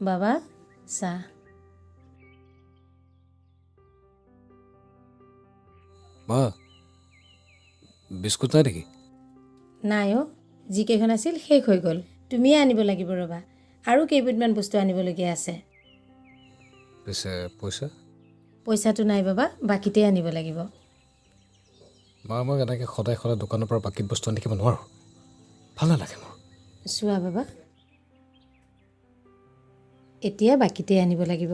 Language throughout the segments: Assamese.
বাবা চাহ মা বিস্কুট নাই নেকি নাই অ' যিকেইখন আছিল শেষ হৈ গ'ল তুমিয়ে আনিব লাগিব ৰ'বা আৰু কেইবিধমান বস্তু আনিবলগীয়া আছে পিছে পইচাটো নাই বাবা বাকীতে আনিব লাগিব মা মই এনেকৈ সদায় দোকানৰ পৰা বাকীত বস্তু আনি থাকিব নোৱাৰোঁ ভাল নালাগে মোৰ চোৱা বাবা এতিয়া বাকীতে আনিব লাগিব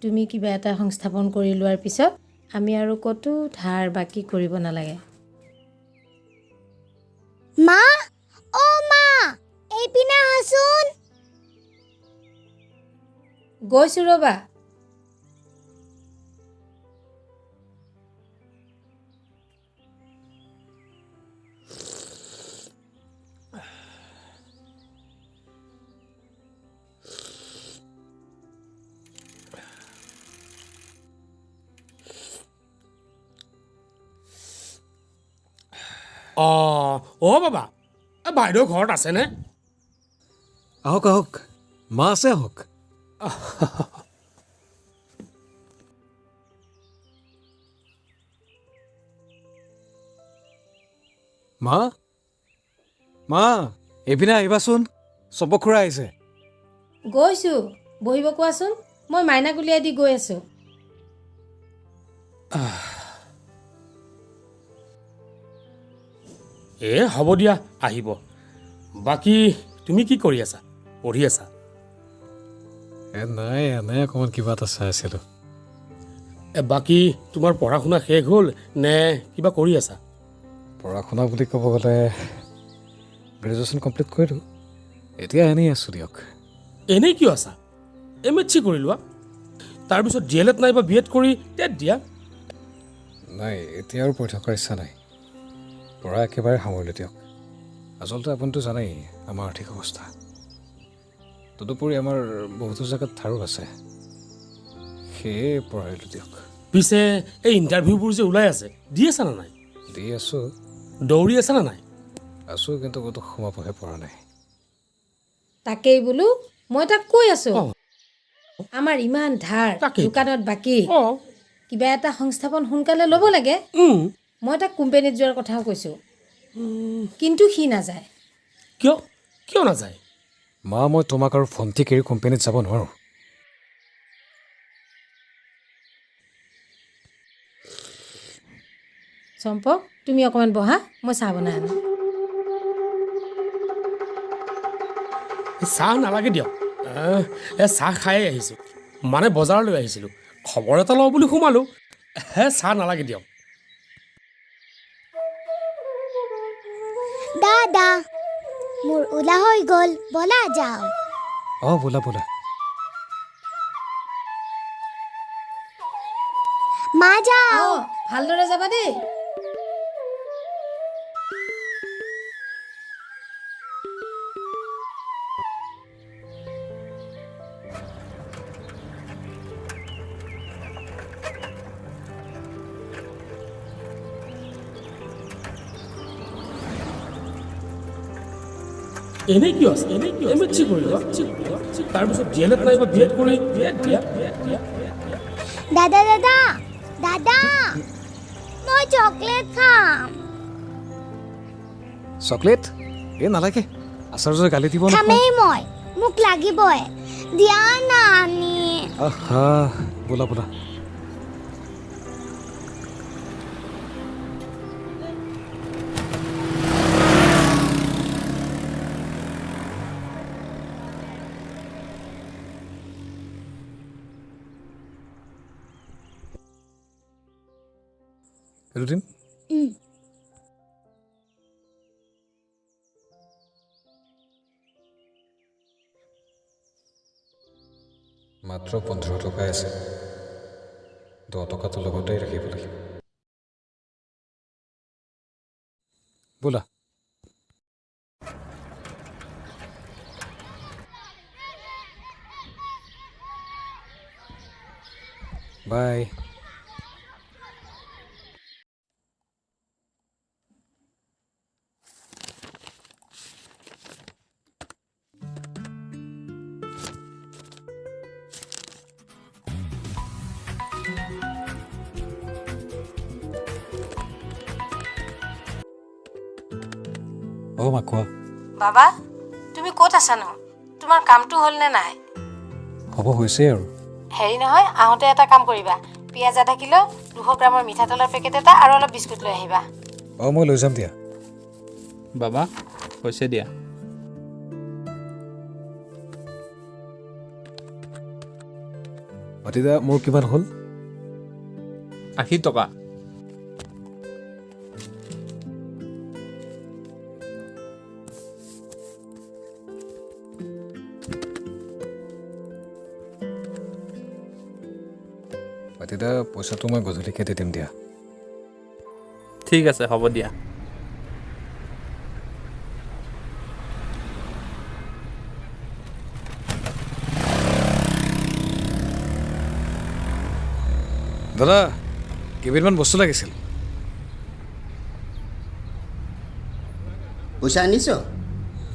তুমি কিবা এটা সংস্থাপন কৰি লোৱাৰ পিছত আমি আৰু ক'তো ধাৰ বাকী কৰিব নালাগে মা অ' মা এইপিনে আহচোন গৈছোঁ ৰ'বা অ' বাবা বাইদেউ ঘৰত আছেনে আহক আহক মা আছে আহক মা মা এইপিনে আহিবাচোন চম্পক খুৰা আহিছে গৈছোঁ বহিব কোৱাচোন মই মাইনাক উলিয়াই দি গৈ আছোঁ হ'ব দিয়া আহিব বাকী তুমি কি কৰি আছা পঢ়ি আছা নাই এনে অকণমান কিবা এটা চাই আছিলোঁ বাকী তোমাৰ পঢ়া শুনা শেষ হ'ল নে কিবা কৰি আছা পঢ়া শুনা বুলি ক'ব গ'লে গ্ৰেজুৱেশ্যন কমপ্লিট কৰিলোঁ এতিয়া এনেই আছোঁ দিয়ক এনেই কিয় আছা MSc কৰি লোৱা তাৰপিছত DLED নাইবা BEd কৰি টেট দিয়া নাই এতিয়া আৰু পঢ়ি থকাৰ ইচ্ছা নাই পঢ়া একেবাৰে সামৰিলোঁ দিয়ক আচলতে আপুনিতো জানেই আমাৰ আৰ্থিক অৱস্থা তদুপৰি আমাৰ বহুতো জেগাত ধাৰো আছে সেয়ে পঢ়াইলোঁ দিয়ক পিছে এই ইণ্টাৰভিউবোৰ যে ওলাই আছে দি আছা নে নাই দি আছোঁ দৌৰি আছা নে নাই আছোঁ কিন্তু ক'তো সোমাবহে পৰা নাই তাকেই বোলো মই তাক কৈ আছোঁ আমাৰ ইমান ধাৰ তাকেই। দোকানত বাকী অঁ কিবা এটা সংস্থাপন সোনকালে ল'ব লাগে মই তাক কোম্পেনীত যোৱাৰ কথাও কৈছোঁ কিন্তু সি নাযায় কিয় কিয় নাযায় মা মই তোমাক আৰু ভণ্টিক এৰি কোম্পানীত যাব নোৱাৰোঁ চম্পক তুমি অকণমান বহা মই চাহ বনাই আনো চাহ নালাগে দিয়ক চাহ খায়ে আহিছোঁ মানে বজাৰলৈ আহিছিলোঁ খবৰ এটা লওঁ বুলি সোমালোঁ চাহ নালাগে দিয়ক দাদা মোৰ ওলা হৈ গ'ল বলা যাওঁ অঁ বোলা বোলা মা যাওঁ অঁ ভালদৰে যাবা দেই এনেই কিয় আছে MSc কৰি লোৱা তাৰপিছত DLED নাইবা BEd কৰি টেট দিয়া দাদা দাদা দাদা মই চকলেট খাম চকলেট এই নালাগে আচাৰ্যই গালি দিব নহয় খামেই মই মোক লাগিবই দিয়া না আনি আহা বোলা বোলা ৰুটিন মাত্ৰ 15 টকাই আছে 10 টকাটো লগতেই ৰাখিব লাগিব বোলা বাই অঁ মা কোৱা। বাবা তুমি ক'ত আছানো? তোমাৰ কামটো হ'লনে নাই? হ'ব হৈছেই আৰু। হেৰি নহয়, আহোঁতে এটা কাম কৰিবা, পিঁয়াজ আধা কিলো, 200 গ্ৰামৰ মিঠাতেলৰ পেকেট এটা আৰু অলপ বিস্কুট লৈ আহিবা। অঁ মই লৈ যাম দিয়া। বাবা হৈছে দিয়া। ভতিজা মোৰ কিমান হ'ল? 80 টকা। ভতিজা পইচাটো মই গধূলিকৈ দি দিম দিয়া। ঠিক আছে হ'ব দিয়া। দাদা কেইবিধমান বস্তু লাগিছিল। পইচা আনিছ?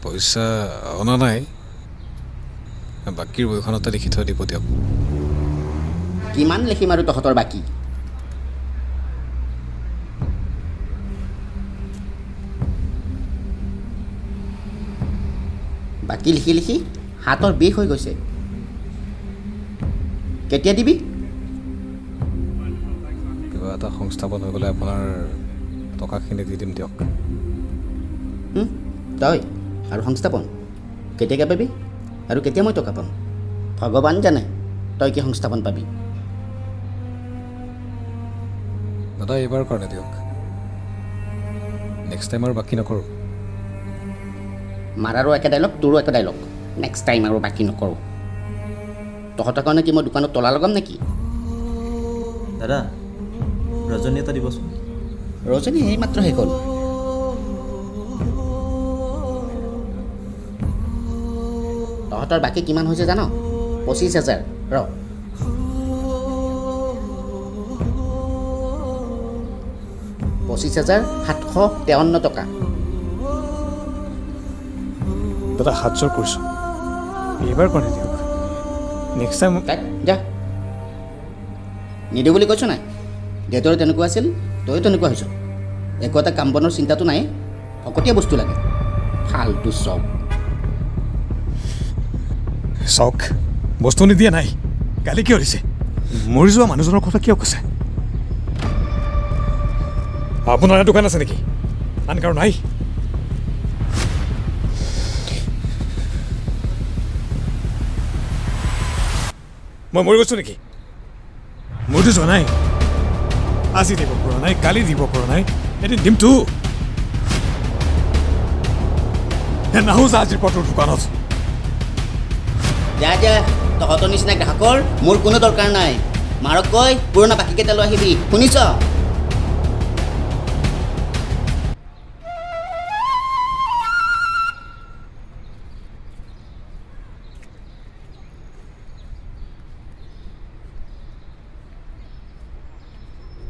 পইচা অনা নাই, বাকীৰ বৈখনতে লিখি থৈ দিব দিয়ক। কিমান লিখিম আৰু তহঁতৰ বাকী? বাকী লিখি লিখি হাতৰ বিষ হৈ গৈছে। কেতিয়া দিবি? কিবা এটা সংস্থাপন হৈ গ'লে আপোনাৰ টকাখিনি দি দিম দিয়ক। তই আৰু সংস্থাপন কেতিয়াকৈ পাবি আৰু কেতিয়া মই টকা পাম? ভগৱান জানে তই কি সংস্থাপন পাবি। দাদা এইবাৰ কাৰণে দিয়ক, নেক্সট টাইম আৰু বাকী নকৰোঁ। মাৰাৰো একে ডাইলগ, তোৰো একে ডাইলগ। নেক্সট টাইম আৰু বাকী নকৰোঁ। তহঁতৰ কাৰণে কি মই দোকানত তলা লগাম নেকি? দাদা ৰজনী এটা দিবচোন। ৰজনী এইমাত্ৰ শেষ হ'ল। তহঁতৰ বাকী কিমান হৈছে জান? 25,000। ৰ 25,753 টকা। দাদা হাত জোৰ কৰিছোঁ, এইবাৰ কাৰণে দিয়ক, নেক্সট টাইম। যা নিদিওঁ বুলি কৈছ নাই? দেউতাৰো তেনেকুৱা আছিল, তয়ো তেনেকুৱা হৈছ। একো এটা কাম বনৰ চিন্তাটো নাই, ফকতীয়া বস্তু লাগে, ফাল্টু চব। চাওক বস্তু নিদিয়া নাই, কালি কিয় দিছে? মৰি যোৱা মানুহজনৰ কথা কিয় কৈছে? আপোনাৰ দোকান আছে নেকি? আন কাৰো নাই? মই মৰি গৈছোঁ নেকি? মইতো যোৱা নাই, আজি দিব পৰা নাই, কালি দিব পৰা নাই, এদিন দিমতো। নাহো যা আজিৰ পৰা তোৰ দোকানত। যা যা, তহঁতৰ নিচিনা গ্ৰাহকৰ মোৰ কোনো দৰকাৰ নাই। মাৰক কৈ পুৰণা বাকীকেইটা লৈ আহিবি, শুনিছ?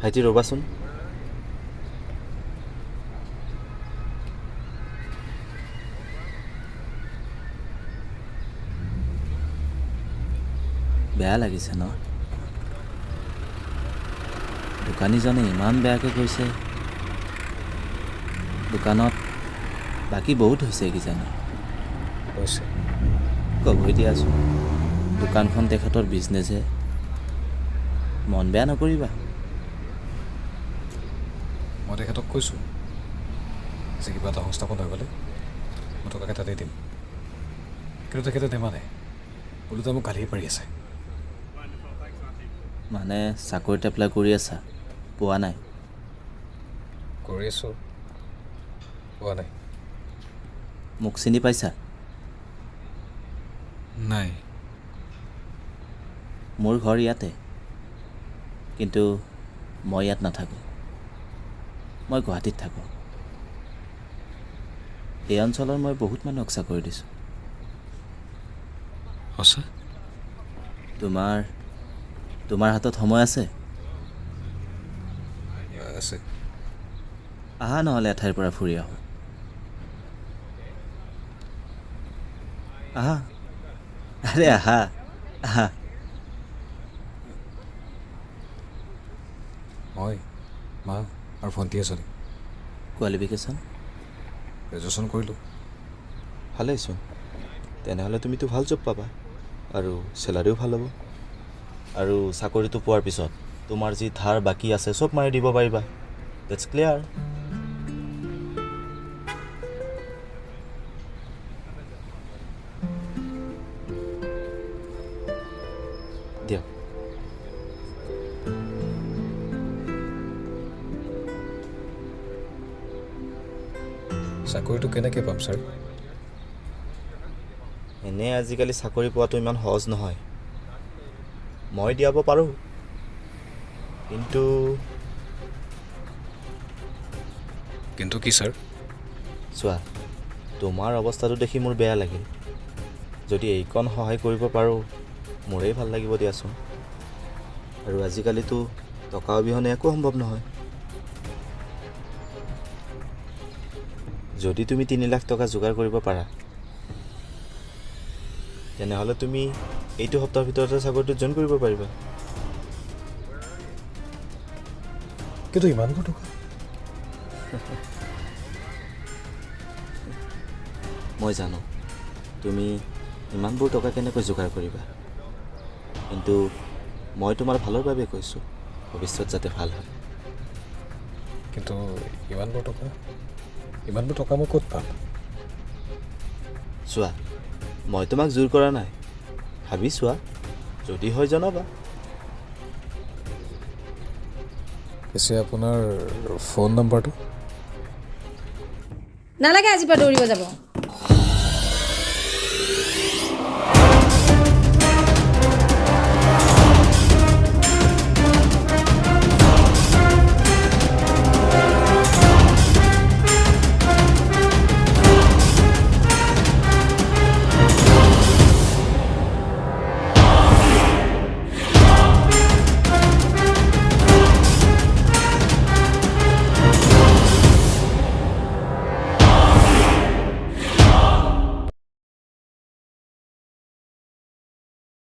ভাইটি ৰ'বাচোন। বেয়া লাগিছে ন? দোকানীজনে ইমান বেয়াকৈ কৈছে। দোকানত বাকী বহুত হৈছে কিজানি। কৈছে ক'বই দিয়াচোন, দোকানখন তেখেতৰ বিজনেছহে। মন বেয়া নকৰিবা। মই তেখেতক কৈছোঁ যে কিবা এটা সংস্থাপন হৈ গ'লে মই টকাকেইটা দি দিম, কিন্তু তেখেতে নেমানে, ওলোটা মোক গালিয়ে পাৰি আছে। মানে চাকৰিত এপ্লাই কৰি আছা, পোৱা নাই? কৰি আছোঁ, পোৱা নাই। মোক চিনি পাইছা? নাই। মোৰ ঘৰ ইয়াতে, কিন্তু মই ইয়াত নাথাকোঁ, মই গুৱাহাটীত থাকোঁ। এই অঞ্চলৰ মই বহুত মানুহক চাকৰি দিছোঁ। সঁচা? তোমাৰ হাতত সময় আছে? আছে। আহা নহ'লে এঠাইৰ পৰা ফুৰি আহোঁ। আহা, আৰে আহা আহা। মই, মা আৰু ভণ্টি এজনী। কোৱালিফিকেশ্যন? গ্ৰেজুৱেশ্যন কৰিলোঁ। ভালেইচোন, তেনেহ'লে তুমিতো ভাল জব পাবা আৰু চেলাৰিও ভাল হ'ব। আৰু চাকৰিটো পোৱাৰ পিছত তোমাৰ যি ধাৰ বাকী আছে চব মাৰি দিব পাৰিবা। That's clear. দিয়ক। চাকৰিটো কেনেকৈ পাম ছাৰ? এনেই আজিকালি চাকৰি পোৱাটো ইমান সহজ নহয়। মই দিয়াব পাৰোঁ, কিন্তু কিন্তু কি ছাৰ? চোৱা, তোমাৰ অৱস্থাটো দেখি মোৰ বেয়া লাগিল। যদি এইকণ সহায় কৰিব পাৰোঁ মোৰেই ভাল লাগিব দিয়াচোন। আৰু আজিকালিতো টকা অবিহনে একো সম্ভৱ নহয়। যদি তুমি 3 লাখ টকা যোগাৰ কৰিব পাৰা তেনেহ'লে তুমি এইটো সপ্তাহৰ ভিতৰতে চাকৰিটো জইন কৰিব পাৰিবা। কিন্তু ইমানবোৰ টকা? মই জানো তুমি ইমানবোৰ টকা কেনেকৈ যোগাৰ কৰিবা, কিন্তু মই তোমাৰ ভালৰ বাবে কৈছোঁ, ভৱিষ্যত যাতে ভাল হয়। কিন্তু ইমানবোৰ টকা মই ক'ত পাম? চোৱা, মই তোমাক জোৰ কৰা নাই, ভাবি চোৱা, যদি হয় জনাবা। পিছে আপোনাৰ ফোন নম্বৰটো? নালাগে আজিৰ পৰা দৌৰিব যাব।